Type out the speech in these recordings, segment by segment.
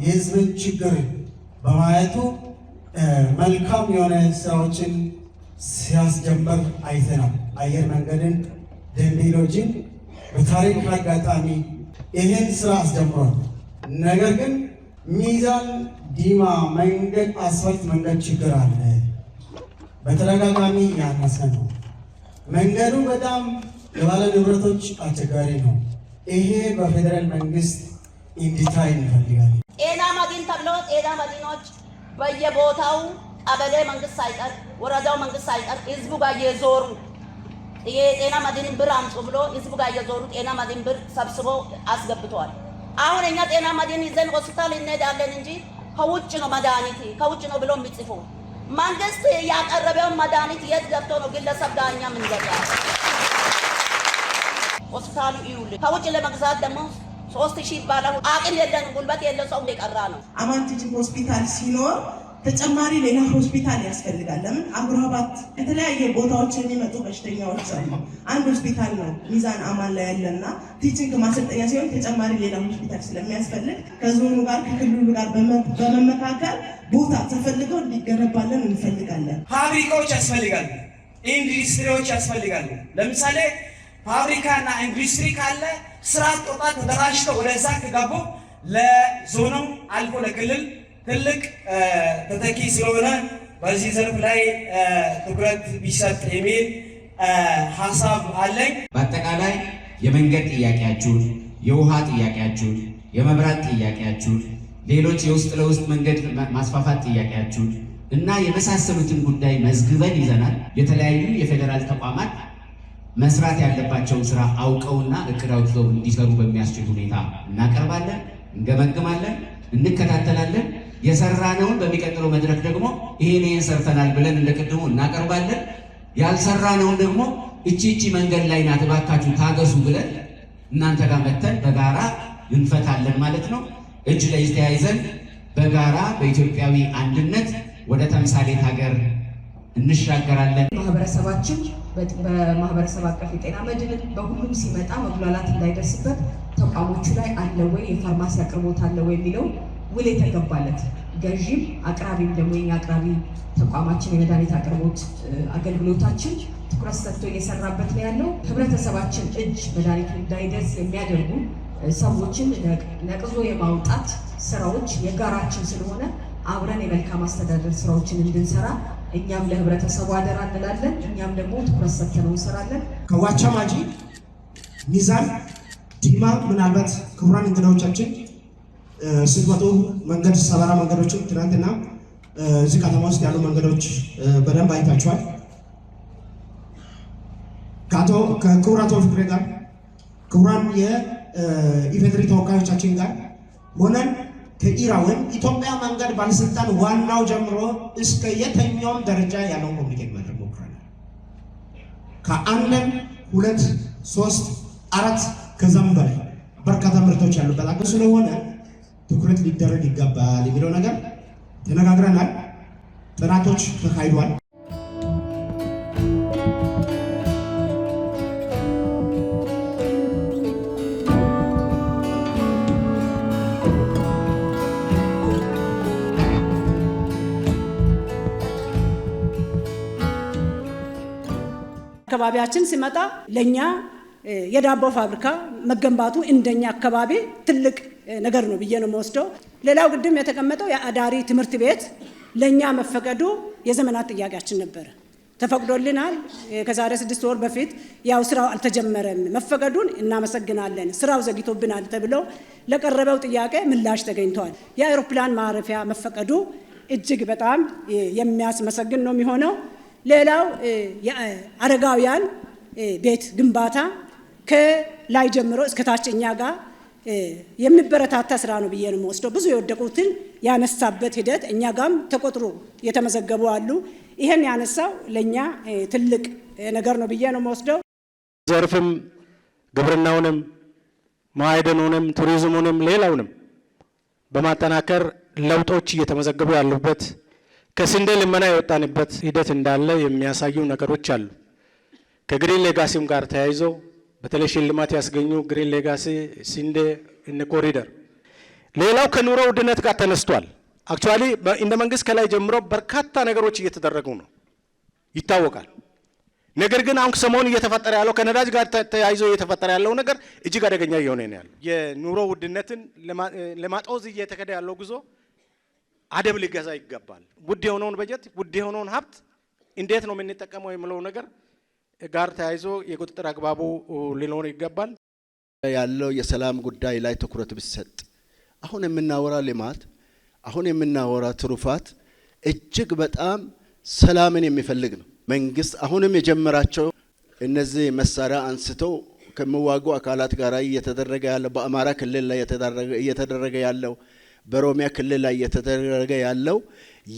የህዝብን ችግር በማየቱ መልካም የሆነ ስራዎችን ሲያስጀምር አይተናል። አየር መንገድን፣ ደንቢ ሎጅን በታሪክ አጋጣሚ ይህን ስራ አስጀምሯል። ነገር ግን ሚዛን ዲማ መንገድ አስፋልት መንገድ ችግር አለ። በተደጋጋሚ ያነሰ ነው። መንገዱ በጣም ለባለ ንብረቶች አስቸጋሪ ነው። ይሄ በፌደራል መንግስት እንዲታይ እንፈልጋለን። ጤና መድን ተብሎ ጤና መድኖች በየቦታው ቀበሌ መንግስት ሳይቀር ወረዳው መንግስት ሳይቀር ህዝቡ ጋር እየዞሩ የጤና መድን ብር አምጡ ብሎ ህዝቡ ጋር እየዞሩ ጤና መድን ብር ሰብስቦ አስገብተዋል። አሁን እኛ ጤና መድን ይዘን ሆስፒታል እንሄዳለን እንጂ ከውጭ ነው መድኃኒት ከውጭ ነው ብሎ የሚጽፉ መንግስት ያቀረበውን መድኃኒት የት ገብቶ ነው ግለሰብ ዳኛ ምን ገዛ ሆስፒታሉ ይውል ከውጭ ለመግዛት ደግሞ 3000 ይባላል። አቅም የለን ጉልበት የለን ሰው እንደቀራ ነው። አማን ቲችንግ ሆስፒታል ሲኖር ተጨማሪ ሌላ ሆስፒታል ያስፈልጋል። ለምን አጉራባት የተለያየ ቦታዎች የሚመጡ በሽተኛዎች አሉ። አንድ ሆስፒታል ነው ሚዛን አማን ላይ ያለና ቲችንግ ማሰልጠኛ ሲሆን ተጨማሪ ሌላ ሆስፒታል ስለሚያስፈልግ ከዞኑ ጋር ከክልሉ ጋር በመመካከል ቦታ ተፈልገው እንዲገነባለን እንፈልጋለን። ፋብሪካዎች ያስፈልጋሉ፣ ኢንዱስትሪዎች ያስፈልጋሉ። ለምሳሌ ፋብሪካና ኢንዱስትሪ ካለ ስራ ጦጣ ተደራጅተው ወደዛ ከገቡ ለዞኑ አልፎ ለክልል ትልቅ ተተኪ ስለሆነ በዚህ ዘርፍ ላይ ትኩረት ቢሰጥ የሚል ሀሳብ አለኝ። በአጠቃላይ የመንገድ ጥያቄያችሁን፣ የውሃ ጥያቄያችሁን፣ የመብራት ጥያቄያችሁን፣ ሌሎች የውስጥ ለውስጥ መንገድ ማስፋፋት ጥያቄያችሁን እና የመሳሰሉትን ጉዳይ መዝግበን ይዘናል። የተለያዩ የፌዴራል ተቋማት መስራት ያለባቸውን ስራ አውቀውና እቅድ አውጥተው እንዲሰሩ በሚያስችል ሁኔታ እናቀርባለን፣ እንገመግማለን፣ እንከታተላለን። የሰራነውን በሚቀጥለው መድረክ ደግሞ ይሄን ሰርተናል ብለን እንደቀድሞ እናቀርባለን። ያልሰራነውን ደግሞ እቺ መንገድ ላይ ናት እባካችሁ ታገሱ ብለን እናንተ ጋር መተን በጋራ እንፈታለን ማለት ነው። እጅ ላይ ተያይዘን በጋራ በኢትዮጵያዊ አንድነት ወደ ተምሳሌት ሀገር እንሻገራለን። ማህበረሰባችን በማህበረሰብ አቀፍ የጤና መድን በሁሉም ሲመጣ መጉላላት እንዳይደርስበት ተቋሞቹ ላይ አለ ወይ የፋርማሲ አቅርቦት አለ ወይ የሚለው ውል የተገባለት ገዢም አቅራቢም ደግሞ የኛ አቅራቢ ተቋማችን የመድኃኒት አቅርቦት አገልግሎታችን ትኩረት ሰጥቶ እየሰራበት ነው ያለው። ህብረተሰባችን እጅ መድኃኒቱ እንዳይደርስ የሚያደርጉ ሰዎችን ነቅዞ የማውጣት ስራዎች የጋራችን ስለሆነ አብረን የመልካም አስተዳደር ስራዎችን እንድንሰራ እኛም ለህብረተሰቡ አደራ እንላለን። እኛም ደግሞ ትኩረት ሰጥተን እንሰራለን። ከዋቻ ማጂ ሚዛን ዲማ ምናልባት ክቡራን እንግዳዎቻችን ስትመጡ መንገድ ሰበራ መንገዶችን ትናንትና እዚህ ከተማ ውስጥ ያሉ መንገዶች በደንብ አይታችኋል። ከክቡር አቶ ፍቅሬ ጋር ክቡራን የኢፌዴሪ ተወካዮቻችን ጋር ሆነን ከኢራ ወይም ኢትዮጵያ መንገድ ባለስልጣን ዋናው ጀምሮ እስከ የተኛውም ደረጃ ያለውን ኮሚኒኬት ማድረግ ሞክረናል። ከአንድም 2 3 4 ከዛም በላይ በርካታ ምርቶች ያሉበት አገር ስለሆነ ትኩረት ሊደረግ ይገባል የሚለው ነገር ተነጋግረናል። ጥናቶች ተካሂዷል። አካባቢያችን ሲመጣ ለኛ የዳቦ ፋብሪካ መገንባቱ እንደኛ አካባቢ ትልቅ ነገር ነው ብዬ ነው የምወስደው። ሌላው ግድም የተቀመጠው የአዳሪ ትምህርት ቤት ለኛ መፈቀዱ የዘመናት ጥያቄያችን ነበር። ተፈቅዶልናል። ከዛሬ 6 ወር በፊት ያው ስራው አልተጀመረም። መፈቀዱን እናመሰግናለን። ስራው ዘግይቶብናል ተብሎ ለቀረበው ጥያቄ ምላሽ ተገኝቷል። የአውሮፕላን ማረፊያ መፈቀዱ እጅግ በጣም የሚያስመሰግን ነው የሚሆነው። ሌላው የአረጋውያን ቤት ግንባታ ከላይ ጀምሮ እስከ ታች እኛ ጋር የሚበረታታ ስራ ነው ብዬ ነው የምወስደው። ብዙ የወደቁትን ያነሳበት ሂደት እኛ ጋርም ተቆጥሮ የተመዘገቡ አሉ። ይሄን ያነሳው ለኛ ትልቅ ነገር ነው ብዬ ነው የምወስደው። ዘርፍም ግብርናውንም ማዕድኑንም ቱሪዝሙንም ሌላውንም በማጠናከር ለውጦች እየተመዘገቡ ያሉበት ከስንዴ ልመና የወጣንበት ሂደት እንዳለ የሚያሳዩ ነገሮች አሉ። ከግሪን ሌጋሲም ጋር ተያይዞ በተለይ ሽልማት ያስገኙ ግሪን ሌጋሲ፣ ስንዴ፣ ኮሪደር ሌላው ከኑሮ ውድነት ጋር ተነስቷል። አክቹአሊ እንደ መንግስት ከላይ ጀምሮ በርካታ ነገሮች እየተደረጉ ነው ይታወቃል። ነገር ግን አሁን ሰሞኑን እየተፈጠረ ያለው ከነዳጅ ጋር ተያይዞ እየተፈጠረ ያለው ነገር እጅግ አደገኛ እየሆነ ነው ያለው። የኑሮ ውድነትን ለማጦዝ እየተከደ ያለው ጉዞ አደብ ሊገዛ ይገባል። ውድ የሆነውን በጀት ውድ የሆነውን ሀብት እንዴት ነው የምንጠቀመው የሚለው ነገር ጋር ተያይዞ የቁጥጥር አግባቡ ሊኖር ይገባል። ያለው የሰላም ጉዳይ ላይ ትኩረት ቢሰጥ አሁን የምናወራ ልማት አሁን የምናወራ ትሩፋት እጅግ በጣም ሰላምን የሚፈልግ ነው። መንግስት አሁንም የጀመራቸው እነዚህ መሳሪያ አንስተው ከመዋጉ አካላት ጋር እየተደረገ ያለው በአማራ ክልል ላይ እየተደረገ ያለው በኦሮሚያ ክልል ላይ እየተደረገ ያለው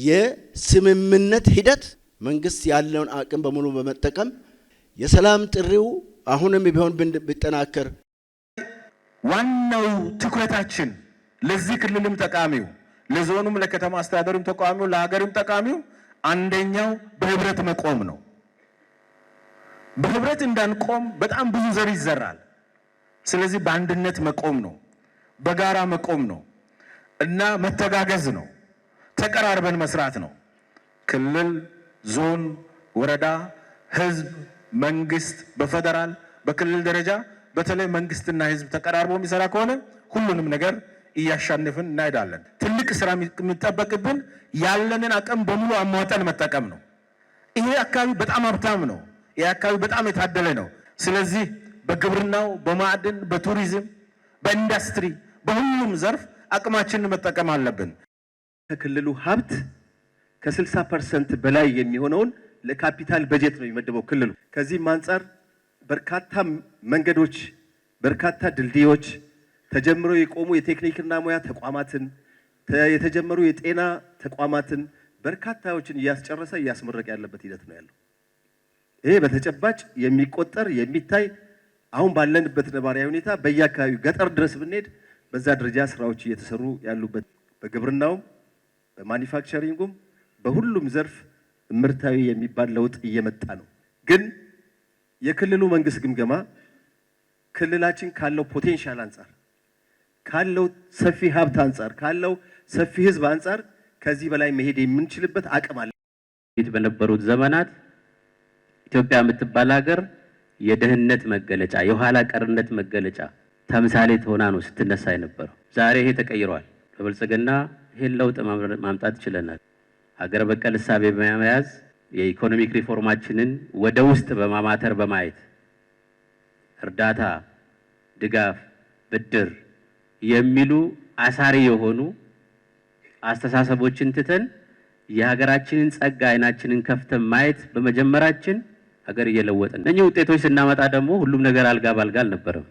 የስምምነት ሂደት መንግስት ያለውን አቅም በሙሉ በመጠቀም የሰላም ጥሪው አሁንም ቢሆን ቢጠናከር ዋናው ትኩረታችን ለዚህ ክልልም ጠቃሚው ለዞኑም ለከተማ አስተዳደሩም ተቋሚው ለሀገርም ጠቃሚው አንደኛው በህብረት መቆም ነው። በህብረት እንዳንቆም በጣም ብዙ ዘር ይዘራል። ስለዚህ በአንድነት መቆም ነው፣ በጋራ መቆም ነው እና መተጋገዝ ነው፣ ተቀራርበን መስራት ነው። ክልል፣ ዞን፣ ወረዳ፣ ህዝብ፣ መንግስት በፌደራል በክልል ደረጃ በተለይ መንግስትና ህዝብ ተቀራርቦ የሚሰራ ከሆነ ሁሉንም ነገር እያሻነፍን እናሄዳለን። ትልቅ ስራ የሚጠበቅብን ያለንን አቅም በሙሉ አሟጠን መጠቀም ነው። ይሄ አካባቢ በጣም ሀብታም ነው። ይሄ አካባቢ በጣም የታደለ ነው። ስለዚህ በግብርናው፣ በማዕድን፣ በቱሪዝም፣ በኢንዱስትሪ በሁሉም ዘርፍ አቅማችንን መጠቀም አለብን። ከክልሉ ሀብት ከ60% በላይ የሚሆነውን ለካፒታል በጀት ነው የሚመደበው ክልሉ። ከዚህም አንጻር በርካታ መንገዶች፣ በርካታ ድልድዮች፣ ተጀምሮ የቆሙ የቴክኒክና ሙያ ተቋማትን፣ የተጀመሩ የጤና ተቋማትን በርካታዎችን እያስጨረሰ እያስመረቀ ያለበት ሂደት ነው ያለው። ይሄ በተጨባጭ የሚቆጠር የሚታይ አሁን ባለንበት ነባራዊ ሁኔታ በየአካባቢው ገጠር ድረስ ብንሄድ በዛ ደረጃ ስራዎች እየተሰሩ ያሉበት በግብርናውም በማኒፋክቸሪንጉም በሁሉም ዘርፍ ምርታዊ የሚባል ለውጥ እየመጣ ነው። ግን የክልሉ መንግስት ግምገማ ክልላችን ካለው ፖቴንሻል አንጻር ካለው ሰፊ ሀብት አንጻር ካለው ሰፊ ህዝብ አንጻር ከዚህ በላይ መሄድ የምንችልበት አቅም አለ። በነበሩት ዘመናት ኢትዮጵያ የምትባል ሀገር የድህነት መገለጫ የኋላ ቀርነት መገለጫ ተምሳሌት ሆና ነው ስትነሳ የነበረው። ዛሬ ይሄ ተቀይሯል። በብልጽግና ይሄን ለውጥ ማምጣት ችለናል። ሀገር በቀል እሳቤ በመያዝ የኢኮኖሚክ ሪፎርማችንን ወደ ውስጥ በማማተር በማየት እርዳታ፣ ድጋፍ፣ ብድር የሚሉ አሳሪ የሆኑ አስተሳሰቦችን ትተን የሀገራችንን ጸጋ አይናችንን ከፍተን ማየት በመጀመራችን ሀገር እየለወጥን እነኚህ ውጤቶች ስናመጣ ደግሞ ሁሉም ነገር አልጋ ባልጋ አልነበረም።